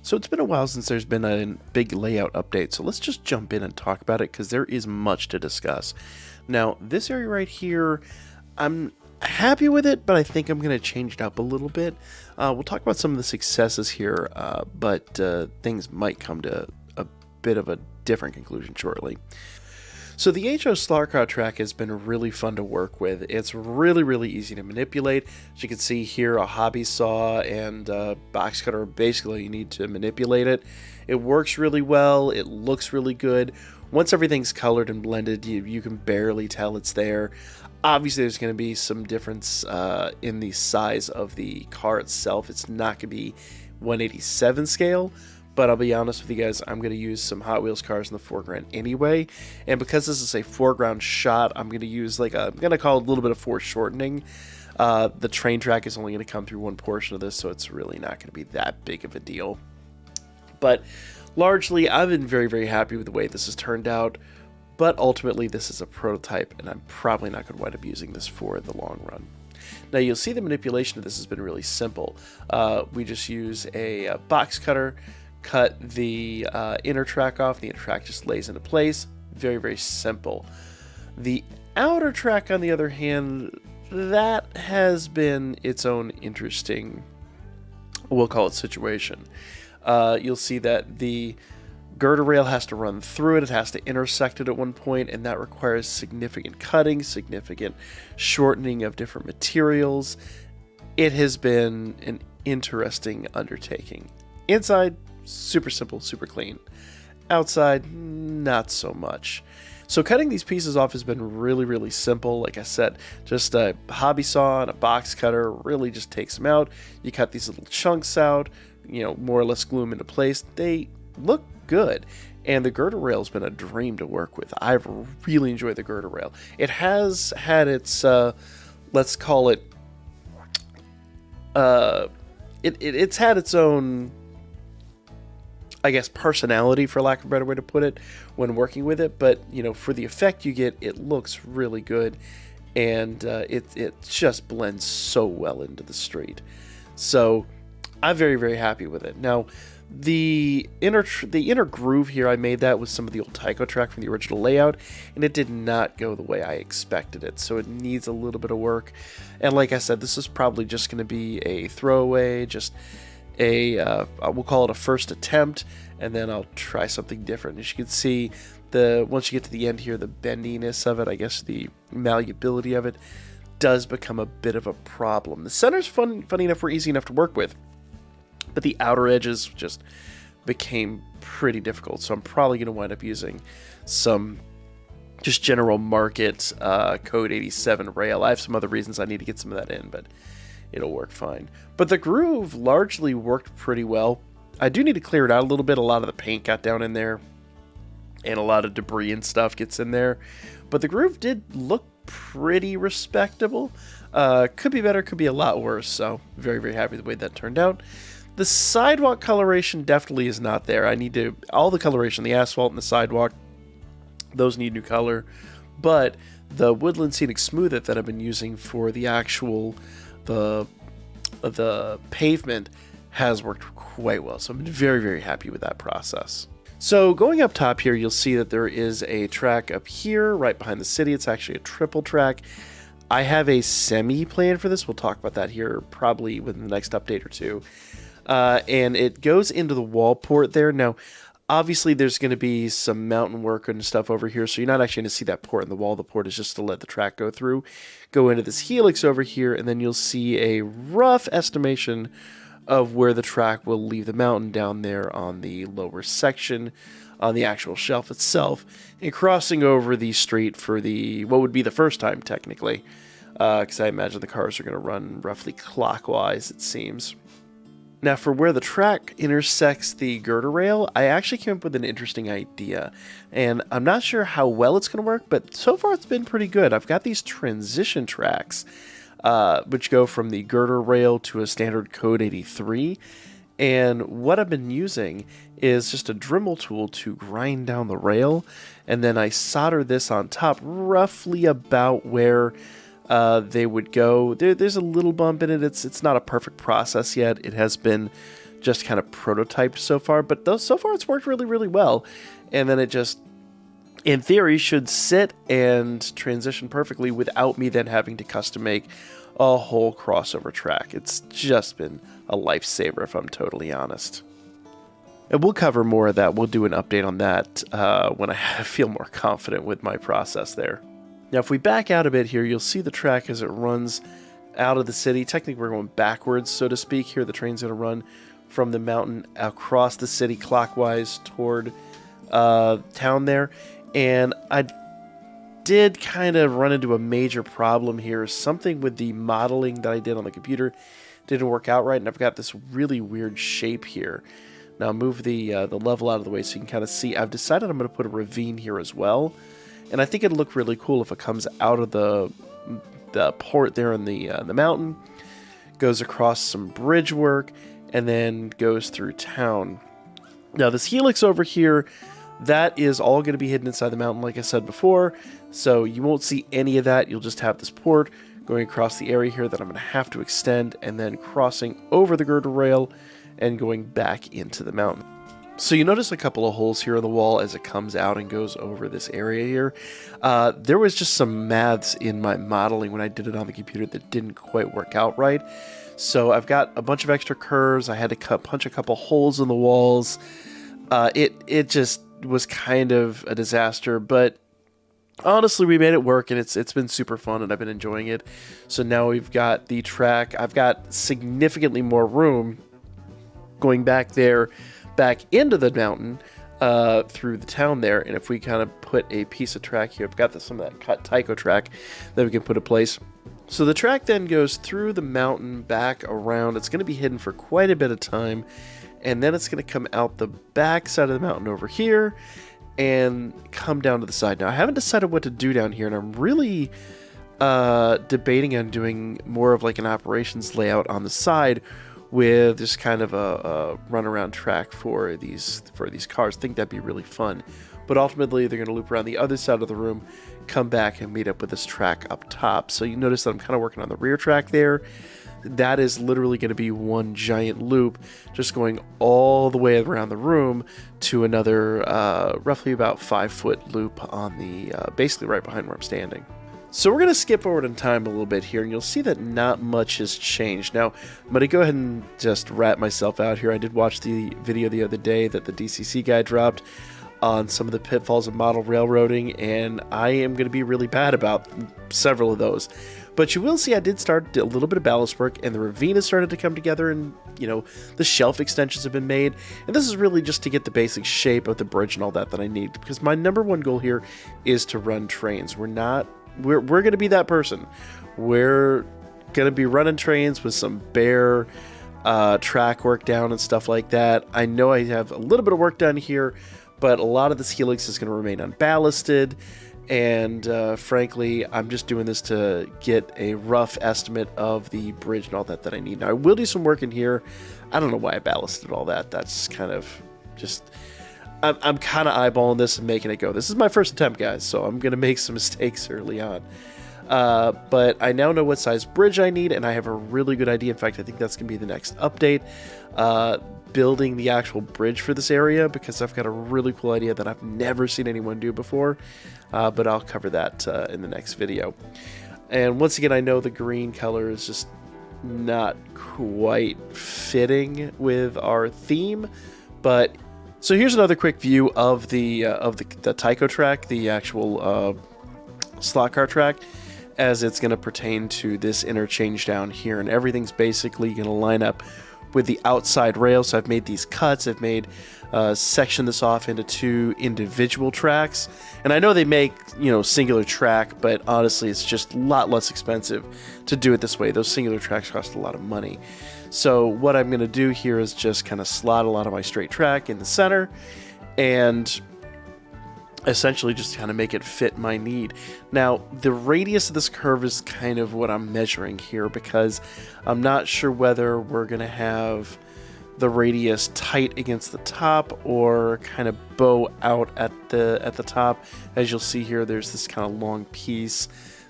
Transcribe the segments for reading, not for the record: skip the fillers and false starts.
So it's been a while since there's been a big layout update, so let's just jump in and talk about it because there is much to discuss. Now, this area right here, I'm happy with it, but I think I'm going to change it up a little bit. We'll talk about some of the successes here, but things might come to a bit of a different conclusion shortly. So the HO Slarkout track has been really fun to work with. It's really easy to manipulate. As you can see here, a hobby saw and a box cutter, basically you need to manipulate it. It works really well, it looks really good. Once everything's colored and blended, you can barely tell it's there. Obviously there's going to be some difference in the size of the car itself. It's not going to be 1/87 scale. But I'll be honest with you guys, I'm going to use some Hot Wheels cars in the foreground anyway. And because this is a foreground shot, I'm going to use I'm going to call it a little bit of foreshortening. The train track is only going to come through one portion of this, so it's really not going to be that big of a deal. But largely, I've been very happy with the way this has turned out. But ultimately, this is a prototype, and I'm probably not going to wind up using this for the long run. Now, you'll see the manipulation of this has been really simple. We just use a box cutter, cut the inner track off. The inner track just lays into place. Very simple. The outer track, on the other hand, that has been its own interesting, we'll call it, situation. You'll see that the girder rail has to run through it. It has to intersect it at one point, and that requires significant cutting, significant shortening of different materials. It has been an interesting undertaking. Inside, super simple, super clean. Outside, not so much. So cutting these pieces off has been really simple. Like I said, just a hobby saw and a box cutter really just takes them out. You cut these little chunks out, more or less glue them into place. They look good. And the girder rail has been a dream to work with. I've really enjoyed the girder rail. It has had its, let's call it, it's had its own, I guess, personality, for lack of a better way to put it, when working with it. But, for the effect you get, it looks really good. And it just blends so well into the street. So I'm very happy with it. Now, the inner groove here, I made that with some of the old Tyco track from the original layout, and it did not go the way I expected it. So it needs a little bit of work. And like I said, this is probably just going to be a throwaway, just we'll call it a first attempt, and then I'll try something different. As you can see, once you get to the end here, the bendiness of it, I guess the malleability of it, does become a bit of a problem. The center's funny enough, we're easy enough to work with, but the outer edges just became pretty difficult. So I'm probably going to wind up using some just general market code 87 rail. I have some other reasons I need to get some of that in, but it'll work fine. But the groove largely worked pretty well. I do need to clear it out a little bit. A lot of the paint got down in there, and a lot of debris and stuff gets in there. But the groove did look pretty respectable. Could be better, could be a lot worse. So very happy with the way that turned out. The sidewalk coloration definitely is not there. All the coloration, the asphalt and the sidewalk, those need new color. But the Woodland Scenic Smooth It that I've been using for the actual the pavement has worked quite well. So I'm very happy with that process. So going up top here, you'll see that there is a track up here right behind the city. It's actually a triple track. I have a semi plan for this. We'll talk about that here probably within the next update or two. And it goes into the wall port there. Now, obviously, there's going to be some mountain work and stuff over here, so you're not actually going to see that port in the wall. The port is just to let the track go through, go into this helix over here, and then you'll see a rough estimation of where the track will leave the mountain down there on the lower section, on the actual shelf itself, and crossing over the street for what would be the first time, technically, because I imagine the cars are going to run roughly clockwise, it seems. Now, for where the track intersects the girder rail, I actually came up with an interesting idea, and I'm not sure how well it's going to work, but so far it's been pretty good. I've got these transition tracks, which go from the girder rail to a standard code 83, and what I've been using is just a Dremel tool to grind down the rail, and then I solder this on top roughly about where they would go. There's a little bump in it. It's not a perfect process yet. It has been just kind of prototyped so far, but so far it's worked really, really well. And then it just, in theory, should sit and transition perfectly without me then having to custom make a whole crossover track. It's just been a lifesaver, if I'm totally honest. And we'll cover more of that. We'll do an update on that when I feel more confident with my process there. Now, if we back out a bit here, you'll see the track as it runs out of the city. Technically, we're going backwards, so to speak. Here, the train's going to run from the mountain across the city clockwise toward town there. And I did kind of run into a major problem here. Something with the modeling that I did on the computer didn't work out right, and I've got this really weird shape here. Now, move the level out of the way so you can kind of see. I've decided I'm going to put a ravine here as well, and I think it'd look really cool if it comes out of the port there in the mountain, goes across some bridge work, and then goes through town. Now, this helix over here, that is all going to be hidden inside the mountain, like I said before, so you won't see any of that. You'll just have this port going across the area here that I'm going to have to extend, and then crossing over the girder rail and going back into the mountain. So you notice a couple of holes here on the wall as it comes out and goes over this area here. There was just some maths in my modeling when I did it on the computer that didn't quite work out right. So I've got a bunch of extra curves. I had to punch a couple holes in the walls. It just was kind of a disaster, but honestly, we made it work, and it's been super fun, and I've been enjoying it. So now we've got the track. I've got significantly more room going back there, back into the mountain, through the town there. And if we kind of put a piece of track here, I've got some of that cut Tyco track that we can put in place. So the track then goes through the mountain, back around. It's going to be hidden for quite a bit of time, and then it's going to come out the back side of the mountain over here and come down to the side. Now, I haven't decided what to do down here, and I'm really debating on doing more of like an operations layout on the side with just kind of a runaround track for these cars. I think that'd be really fun. But ultimately, they're going to loop around the other side of the room, come back and meet up with this track up top. So you notice that I'm kind of working on the rear track there. That is literally going to be one giant loop, just going all the way around the room to another roughly about 5-foot loop on the basically right behind where I'm standing. So we're going to skip forward in time a little bit here, and you'll see that not much has changed. Now, I'm going to go ahead and just wrap myself out here. I did watch the video the other day that the DCC guy dropped on some of the pitfalls of model railroading, and I am going to be really bad about several of those. But you will see I did start a little bit of ballast work, and the ravine has started to come together, and, you know, the shelf extensions have been made. And this is really just to get the basic shape of the bridge and all that I need, because my number one goal here is to run trains. We're going to be that person. We're going to be running trains with some bare track work down and stuff like that. I know I have a little bit of work done here, but a lot of this helix is going to remain unballasted. And frankly, I'm just doing this to get a rough estimate of the bridge and all that I need. Now, I will do some work in here. I don't know why I ballasted all that. That's kind of just... I'm kind of eyeballing this and making it go. This is my first attempt, guys, so I'm going to make some mistakes early on. But I now know what size bridge I need, and I have a really good idea. In fact, I think that's going to be the next update. Building the actual bridge for this area, because I've got a really cool idea that I've never seen anyone do before. But I'll cover that in the next video. And once again, I know the green color is just not quite fitting with our theme, but... So here's another quick view of the Tyco track, the actual slot car track, as it's going to pertain to this interchange down here, and everything's basically going to line up with the outside rail. So I've made these cuts. I've made section this off into 2 individual tracks, and I know they make, you know, singular track, but honestly, it's just a lot less expensive to do it this way. Those singular tracks cost a lot of money. So what I'm going to do here is just kind of slot a lot of my straight track in the center and essentially just kind of make it fit my need. Now, the radius of this curve is kind of what I'm measuring here, because I'm not sure whether we're going to have the radius tight against the top or kind of bow out at the top. As you'll see here, there's this kind of long piece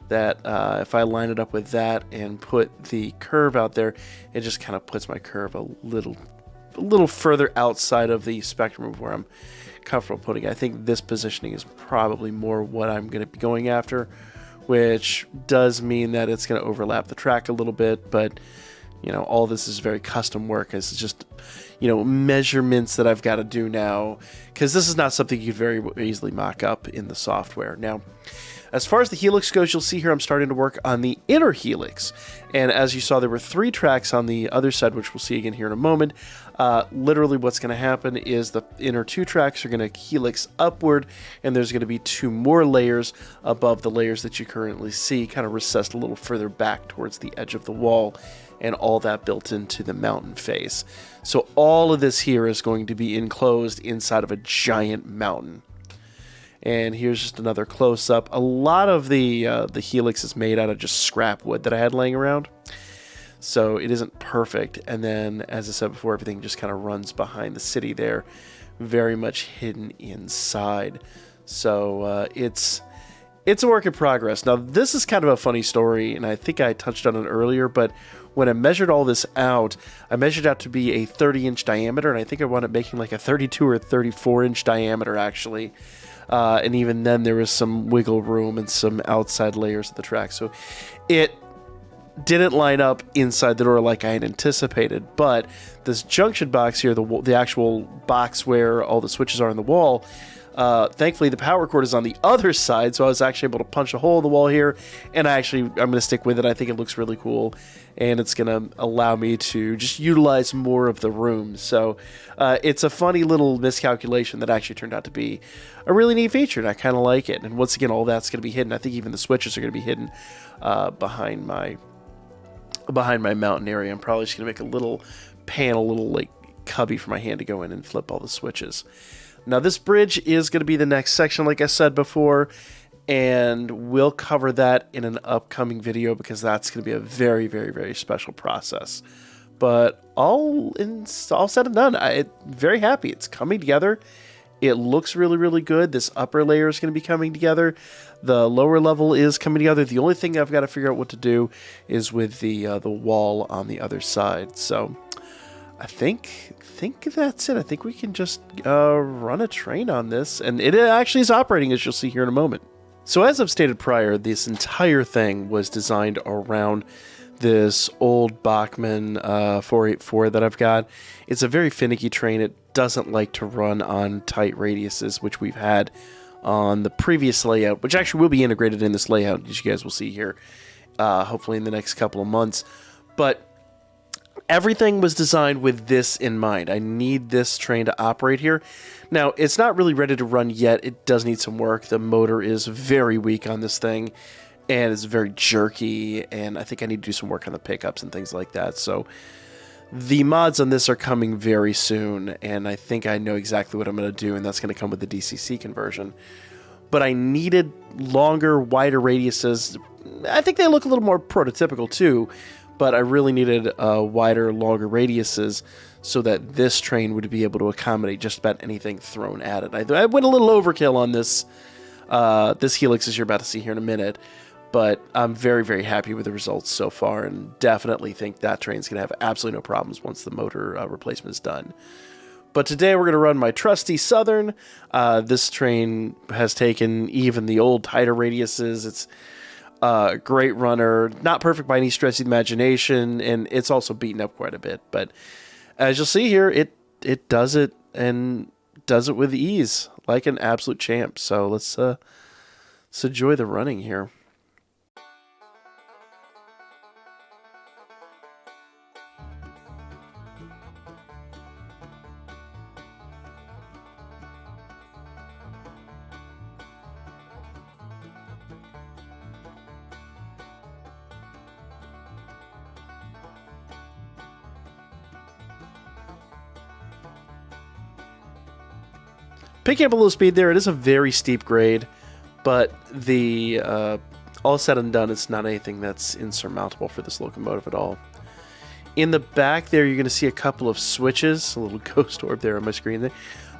that if I line it up with that and put the curve out there, it just kind of puts my curve a little a little further outside of the spectrum of where I'm comfortable putting it. I think this positioning is probably more what I'm going to be going after, which does mean that it's going to overlap the track a little bit, but you know, all this is very custom work. It's just, you know, measurements that I've got to do now, because this is not something you could very easily mock up in the software. Now, as far as the helix goes, you'll see here I'm starting to work on the inner helix. And as you saw, there were 3 tracks on the other side, which we'll see again here in a moment. Literally what's going to happen is the inner 2 tracks are going to helix upward, and there's going to be 2 more layers above the layers that you currently see, kind of recessed a little further back towards the edge of the wall, and all that built into the mountain face. So all of this here is going to be enclosed inside of a giant mountain. And here's just another close-up. A lot of the helix is made out of just scrap wood that I had laying around, so it isn't perfect. And then, as I said before, everything just kind of runs behind the city there, very much hidden inside. So it's a work in progress. Now, this is kind of a funny story, and I think I touched on it earlier, but when I measured all this out, I measured out to be a 30-inch diameter, and I think I wound up making like a 32 or 34-inch diameter, actually. And even then, there was some wiggle room and some outside layers of the track. So it didn't line up inside the door like I had anticipated, but this junction box here, the actual box where all the switches are in the wall, thankfully the power cord is on the other side, so I was actually able to punch a hole in the wall here, and I'm going to stick with it. I think it looks really cool, and it's going to allow me to just utilize more of the room. So it's a funny little miscalculation that actually turned out to be a really neat feature, and I kind of like it. And once again, all that's going to be hidden. I think even the switches are going to be hidden behind my mountain area. I'm probably just going to make a little panel, little like cubby for my hand to go in and flip all the switches. Now, this bridge is going to be the next section, like I said before, and we'll cover that in an upcoming video because that's going to be a very, very, very special process. But all said and done, I'm very happy. It's coming together. It looks really, really good. This upper layer is going to be coming together. The lower level is coming together. The only thing I've got to figure out what to do is with the wall on the other side. So I think that's it. I think we can just run a train on this, and it actually is operating, as you'll see here in a moment. So as I've stated prior, this entire thing was designed around this old Bachmann 484 that I've got. It's a very finicky train. It doesn't like to run on tight radiuses, which we've had on the previous layout, which actually will be integrated in this layout, as you guys will see here, hopefully in the next couple of months. But everything was designed with this in mind. I need this train to operate here. Now, it's not really ready to run yet. It does need some work. The motor is very weak on this thing, and it's very jerky, and I think I need to do some work on the pickups and things like that. So the mods on this are coming very soon, and I think I know exactly what I'm going to do, and that's going to come with the DCC conversion. But I needed longer, wider radiuses. I think they look a little more prototypical too, but I really needed wider, longer radiuses so that this train would be able to accommodate just about anything thrown at it. I went a little overkill on this helix, as you're about to see here in a minute, but I'm very, very happy with the results so far, and definitely think that train's going to have absolutely no problems once the motor replacement is done. But today we're going to run my trusty Southern. This train has taken even the old tighter radiuses. It's a great runner, not perfect by any stretch of the imagination, and it's also beaten up quite a bit. But as you'll see here, it does it, and does it with ease, like an absolute champ. So let's enjoy the running here. Picking up a little speed there. It is a very steep grade, but the all said and done, it's not anything that's insurmountable for this locomotive at all. In the back there, you're going to see a couple of switches, a little ghost orb there on my screen there,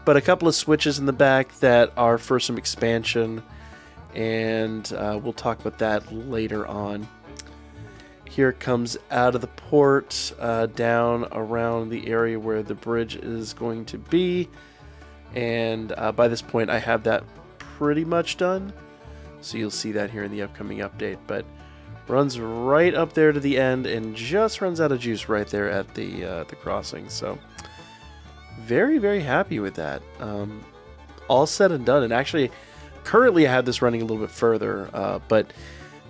but a couple of switches in the back that are for some expansion, and we'll talk about that later on. Here it comes out of the port, down around the area where the bridge is going to be. And by this point, I have that pretty much done. So you'll see that here in the upcoming update. But runs right up there to the end and just runs out of juice right there at the crossing. So very, very happy with that. All said and done. And actually, currently I have this running a little bit further. But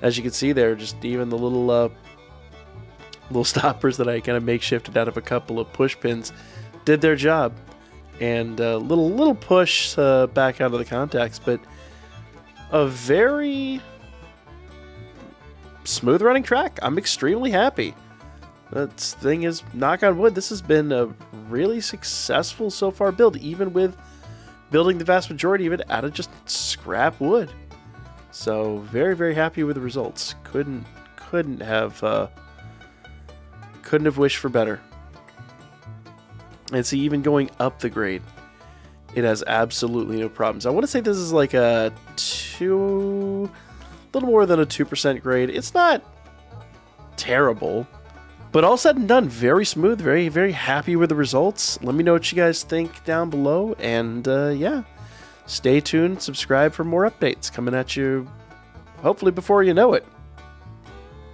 as you can see there, just even the little stoppers that I kind of makeshifted out of a couple of push pins did their job. And a little push back out of the contacts, but a very smooth running track. I'm extremely happy. That thing is, knock on wood, this has been a really successful so far build, even with building the vast majority of it out of just scrap wood. So very, very happy with the results. Couldn't have wished for better. And see, even going up the grade, it has absolutely no problems. I want to say this is like a little more than a 2% grade. It's not terrible, but all said and done, very smooth, very, very happy with the results. Let me know what you guys think down below, and yeah, stay tuned, subscribe for more updates coming at you hopefully before you know it.